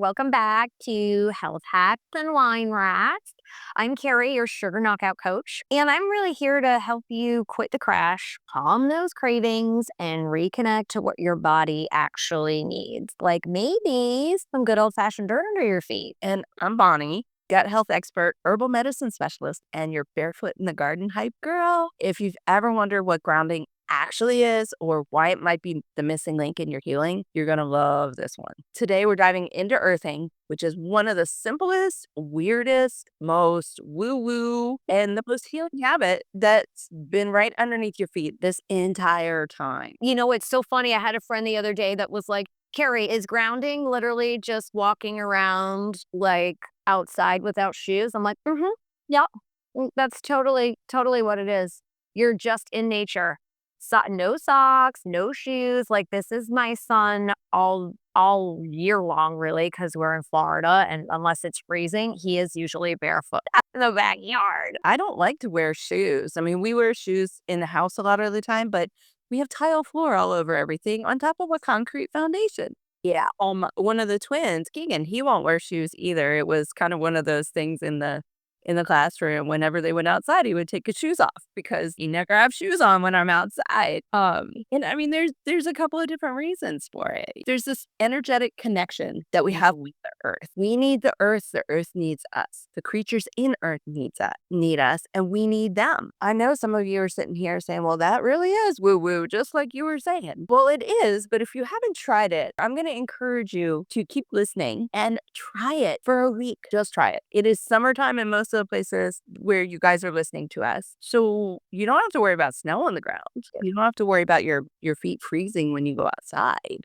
Welcome back to Health Hacks and Wine Rats. I'm Kerri, your sugar knockout coach, and I'm really here to help you quit the crash, calm those cravings, and reconnect to what your body actually needs. Like maybe some good old fashioned dirt under your feet. And I'm Bonnie, gut health expert, herbal medicine specialist, and your barefoot in the garden hype girl. If you've ever wondered what grounding actually is or why it might be the missing link in your healing, you're going to love this one. Today, we're diving into earthing, which is one of the simplest, weirdest, most woo-woo, and the most healing habit that's been right underneath your feet this entire time. You know, it's so funny. I had a friend the other day that was like, Kerri, is grounding literally just walking around like outside without shoes? I'm like, yeah, that's totally what it is. You're just in nature. No socks, no shoes. Like this is my son all year long, really, because we're in Florida, and unless it's freezing, he is usually barefoot out in the backyard. I don't like to wear shoes. I mean, we wear shoes in the house a lot of the time, but we have tile floor all over everything on top of a concrete foundation. Yeah. One of the twins, Keegan, he won't wear shoes either. It was kind of one of those things in the classroom. Whenever they went outside, he would take his shoes off because he never have shoes on when I'm outside. And I mean, there's a couple of different reasons for it. There's this energetic connection that we have with the earth. We need the earth needs us. The creatures in earth need us, and we need them. I know some of you are sitting here saying, well, that really is woo-woo, just like you were saying. Well, it is, but if you haven't tried it, I'm going to encourage you to keep listening and try it for a week. Just try it. It is summertime in most of the places where you guys are listening to us. So you don't have to worry about snow on the ground. You don't have to worry about your feet freezing when you go outside.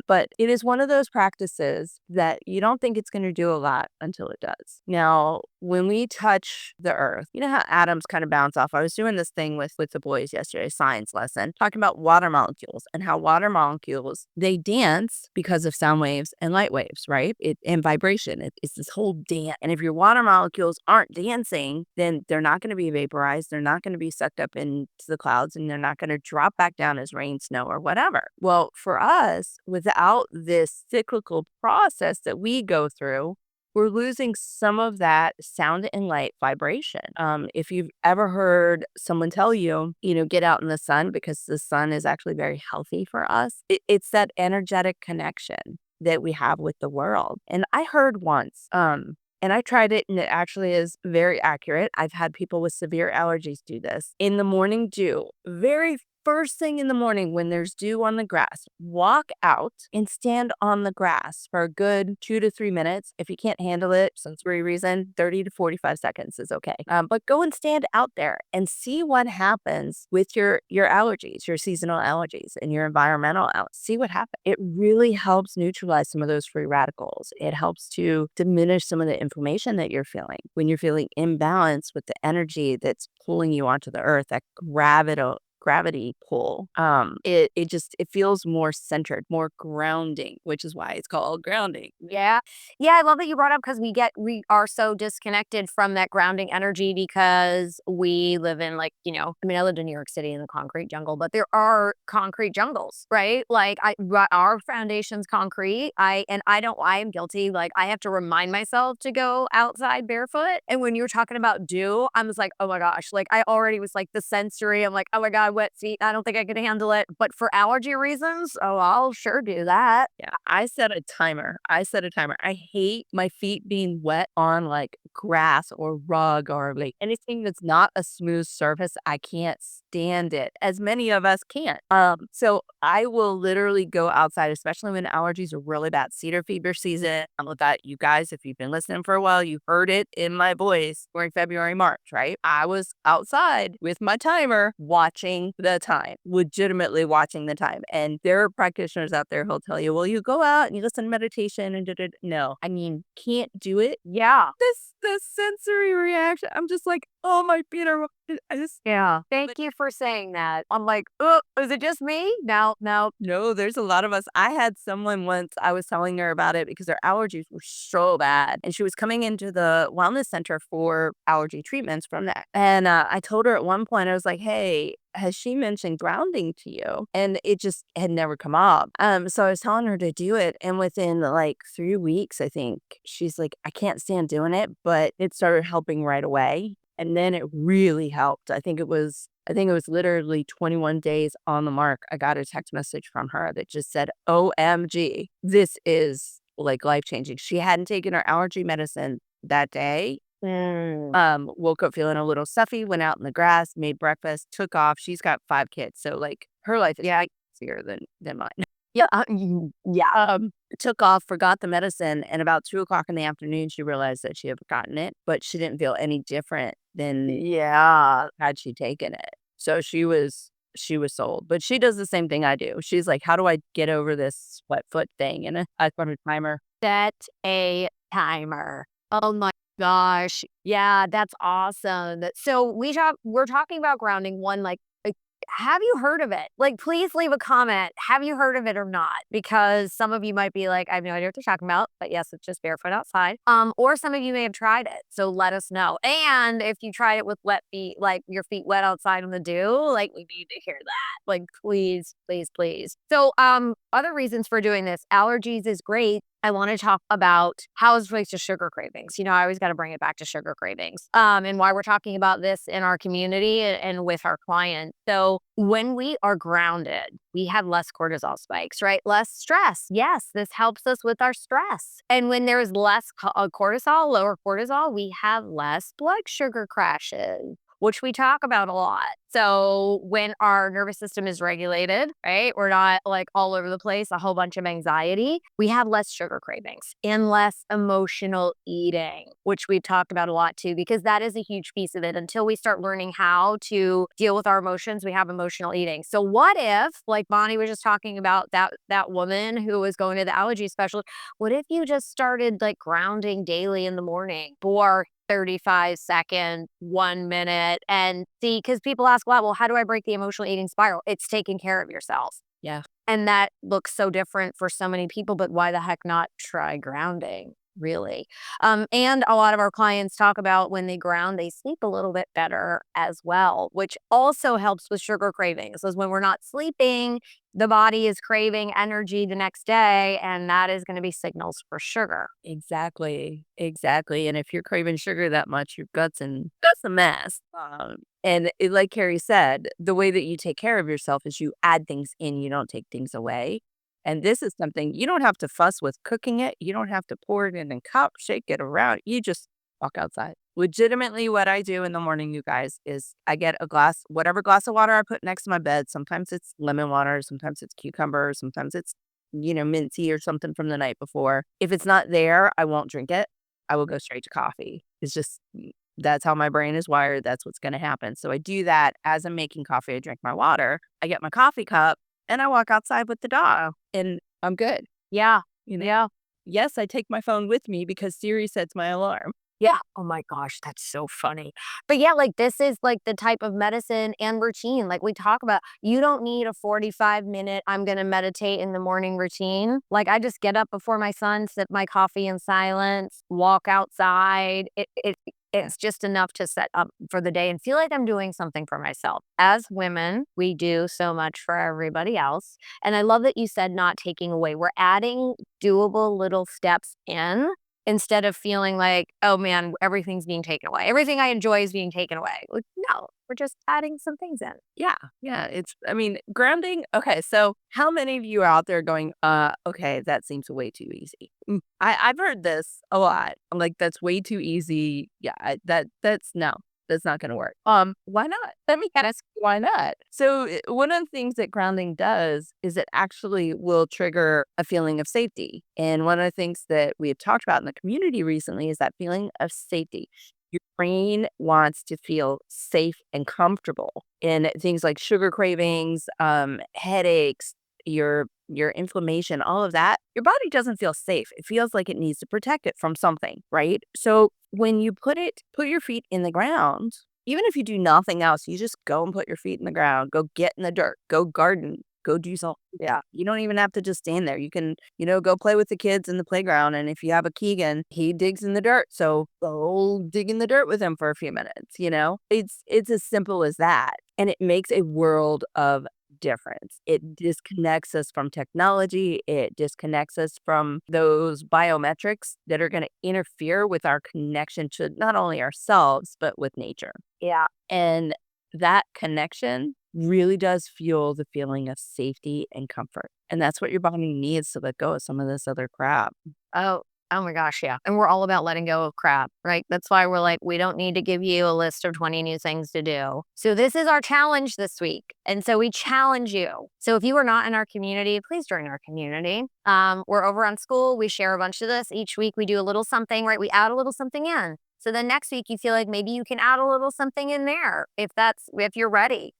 But it is one of those practices that you don't think it's going to do a lot until it does. Now, when we touch the earth, you know how atoms kind of bounce off. I was doing this thing with the boys yesterday, science lesson, talking about water molecules and how water molecules, they dance because of sound waves and light waves, right? And vibration. It's this whole dance. And if your water molecules aren't dancing, then they're not going to be vaporized. They're not going to be sucked up into the clouds, and they're not going to drop back down as rain, snow, or whatever. Well, for us, without this cyclical process that we go through, we're losing some of that sound and light vibration. If you've ever heard someone tell you, get out in the sun because the sun is actually very healthy for us, it's that energetic connection that we have with the world. And I heard once, and I tried it, and it actually is very accurate. I've had people with severe allergies do this. In the morning dew, very first thing in the morning when there's dew on the grass, walk out and stand on the grass for a good 2 to 3 minutes. If you can't handle it, sensory reason, 30 to 45 seconds is okay. But go and stand out there and see what happens with your allergies, your seasonal allergies, and your environmental allergies. See what happens. It really helps neutralize some of those free radicals. It helps to diminish some of the inflammation that you're feeling when you're feeling imbalanced with the energy that's pulling you onto the earth, that gravity pull. It feels more centered, more grounding, which is why it's called grounding. Yeah. I love that you brought up, because we are so disconnected from that grounding energy because we live in, like, I lived in New York City in the concrete jungle, but there are concrete jungles, right? Like our foundation's concrete. I am guilty. Like I have to remind myself to go outside barefoot. And when you were talking about dew, I was like, oh my gosh, like I already was like the sensory. I'm like, oh my God, wet feet. I don't think I could handle it. But for allergy reasons, oh, I'll sure do that. Yeah, I set a timer. I hate my feet being wet on like grass or rug or like anything that's not a smooth surface. I can't stand it, as many of us can't. So I will literally go outside, especially when allergies are really bad. Cedar fever season. With that, you guys, if you've been listening for a while, you heard it in my voice during February, March, right? I was outside with my timer watching the time, legitimately watching the time. And there are practitioners out there who'll tell you, well, you go out and you listen to meditation and no, I mean, can't do it. Yeah. The sensory reaction, I'm just like, oh, my feet are I just Yeah. but Thank you for saying that. I'm like, "Oh, is it just me? No, no." no, there's a lot of us. I had someone once, I was telling her about it because her allergies were so bad, and she was coming into the wellness center for allergy treatments from that. And I told her at one point, I was like, "Hey, has she mentioned grounding to you?" And it just had never come up. So I was telling her to do it, and within like 3 weeks, I think she's like, "I can't stand doing it," but it started helping right away. And then it really helped. I think it was literally 21 days on the mark. I got a text message from her that just said, "OMG, this is like life changing." She hadn't taken her allergy medicine that day. Mm. Woke up feeling a little stuffy, went out in the grass, made breakfast, took off. She's got 5 kids. So like her life is Yeah. easier than mine. Yeah, yeah. Took off, forgot the medicine, and about 2 o'clock in the afternoon, she realized that she had forgotten it, but she didn't feel any different than Yeah. had she taken it. So she was sold, but she does the same thing I do. She's like, "How do I get over this wet foot thing?" And I put a timer. Set a timer. Oh my gosh. Yeah, that's awesome. So we're talking about grounding one like have you heard of it? Like please leave a comment. Have you heard of it or not? Because some of you might be like, I have no idea what they're talking about, but yes, it's just barefoot outside. Or some of you may have tried it. So let us know. And if you tried it with wet feet, like your feet wet outside in the dew, like we need to hear that. Like please, please, please. So other reasons for doing this, allergies is great. I want to talk about how it relates to sugar cravings. I always got to bring it back to sugar cravings, and why we're talking about this in our community and with our clients. So when we are grounded, we have less cortisol spikes, right? Less stress. Yes, this helps us with our stress. And when there's less cortisol, lower cortisol, we have less blood sugar crashes, which we talk about a lot. So when our nervous system is regulated, right, we're not like all over the place, a whole bunch of anxiety, we have less sugar cravings and less emotional eating, which we talked about a lot too, because that is a huge piece of it. Until we start learning how to deal with our emotions, we have emotional eating. So what if, like Bonnie was just talking about that woman who was going to the allergy specialist, what if you just started like grounding daily in the morning for 35 seconds, 1 minute, and see, because people ask a lot, well, how do I break the emotional eating spiral? It's taking care of yourself. Yeah. And that looks so different for so many people, but why the heck not try grounding? Really. And a lot of our clients talk about when they ground, they sleep a little bit better as well, which also helps with sugar cravings. Because when we're not sleeping, the body is craving energy the next day, and that is going to be signals for sugar. Exactly, exactly, and if you're craving sugar that much, your gut's a mess, and like Carrie said, the way that you take care of yourself is you add things in, you don't take things away, and this is something you don't have to fuss with cooking it, you don't have to pour it in a cup, shake it around, you just walk outside. Legitimately, what I do in the morning, you guys, is I get a glass whatever glass of water I put next to my bed, sometimes it's lemon water, sometimes it's cucumber, sometimes it's mint tea or something from the night before. If it's not there, I won't drink it. I will go straight to coffee. It's just that's how my brain is wired. That's what's going to happen. So I do that as I'm making coffee. I drink my water. I get my coffee cup and I walk outside with the dog and I'm good. Yeah. You know, Yeah. yes, I take my phone with me because Siri sets my alarm. Yeah. Oh my gosh, that's so funny. But yeah, like this is like the type of medicine and routine. Like we talk about, you don't need a 45-minute, I'm going to meditate in the morning routine. Like I just get up before my son, sip my coffee in silence, walk outside. It's just enough to set up for the day and feel like I'm doing something for myself. As women, we do so much for everybody else. And I love that you said not taking away. We're adding doable little steps in instead of feeling like, oh man, everything's being taken away. Everything I enjoy is being taken away. Like, no, we're just adding some things in. Yeah, yeah, I mean, grounding okay, so how many of you are out there going, okay, that seems way too easy?" I've heard this a lot. I'm like, "That's way too easy." Yeah, that's no, that's not gonna work. Why not? Let me ask, why not? So, one of the things that grounding does is it actually will trigger a feeling of safety, and one of the things that we have talked about in the community recently is that feeling of safety. Your brain wants to feel safe and comfortable in things like sugar cravings, headaches, your inflammation, all of that. Your body doesn't feel safe. It feels like it needs to protect it from something, right? So when you put your feet in the ground, Even if you do nothing else, you just go and put your feet in the ground, go get in the dirt, go garden, go do something. Yeah. You don't even have to just stand there. You can, go play with the kids in the playground. And if you have a Keegan, he digs in the dirt. So go dig in the dirt with him for a few minutes. It's as simple as that. And it makes a world of difference. It disconnects us from technology. It disconnects us from those biometrics that are going to interfere with our connection to not only ourselves, but with nature. Yeah. And that connection really does fuel the feeling of safety and comfort. And that's what your body needs to let go of some of this other crap. Oh, oh my gosh, yeah. And we're all about letting go of crap, right? That's why we're like, we don't need to give you a list of 20 new things to do. So this is our challenge this week. And so we challenge you. So if you are not in our community, please join our community. We're over on School. We share a bunch of this. Each week we do a little something, right? We add a little something in. So then next week you feel like maybe you can add a little something in there if you're ready.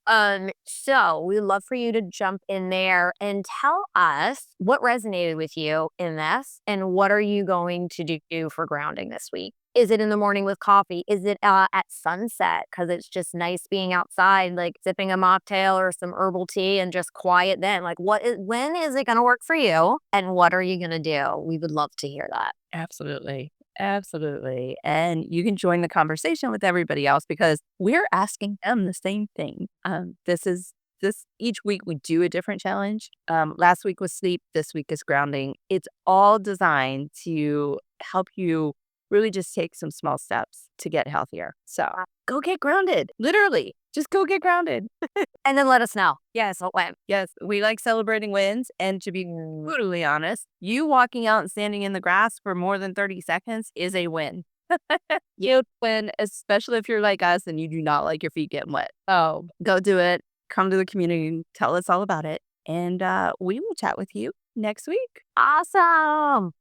So we'd love for you to jump in there and tell us what resonated with you in this and what are you going to do for grounding this week? Is it in the morning with coffee? Is it at sunset because it's just nice being outside, like sipping a mocktail or some herbal tea and just quiet then? Like when is it going to work for you and what are you going to do? We would love to hear that. Absolutely. Absolutely. And you can join the conversation with everybody else because we're asking them the same thing. This each week we do a different challenge. Last week was sleep. This week is grounding. It's all designed to help you really just take some small steps to get healthier. So go get grounded. Literally, just go get grounded. And then let us know. Yes, what went. Yes, we like celebrating wins. And to be brutally honest, you walking out and standing in the grass for more than 30 seconds is a win. You win, especially if you're like us and you do not like your feet getting wet. Oh, go do it. Come to the community, tell us all about it. And we will chat with you next week. Awesome.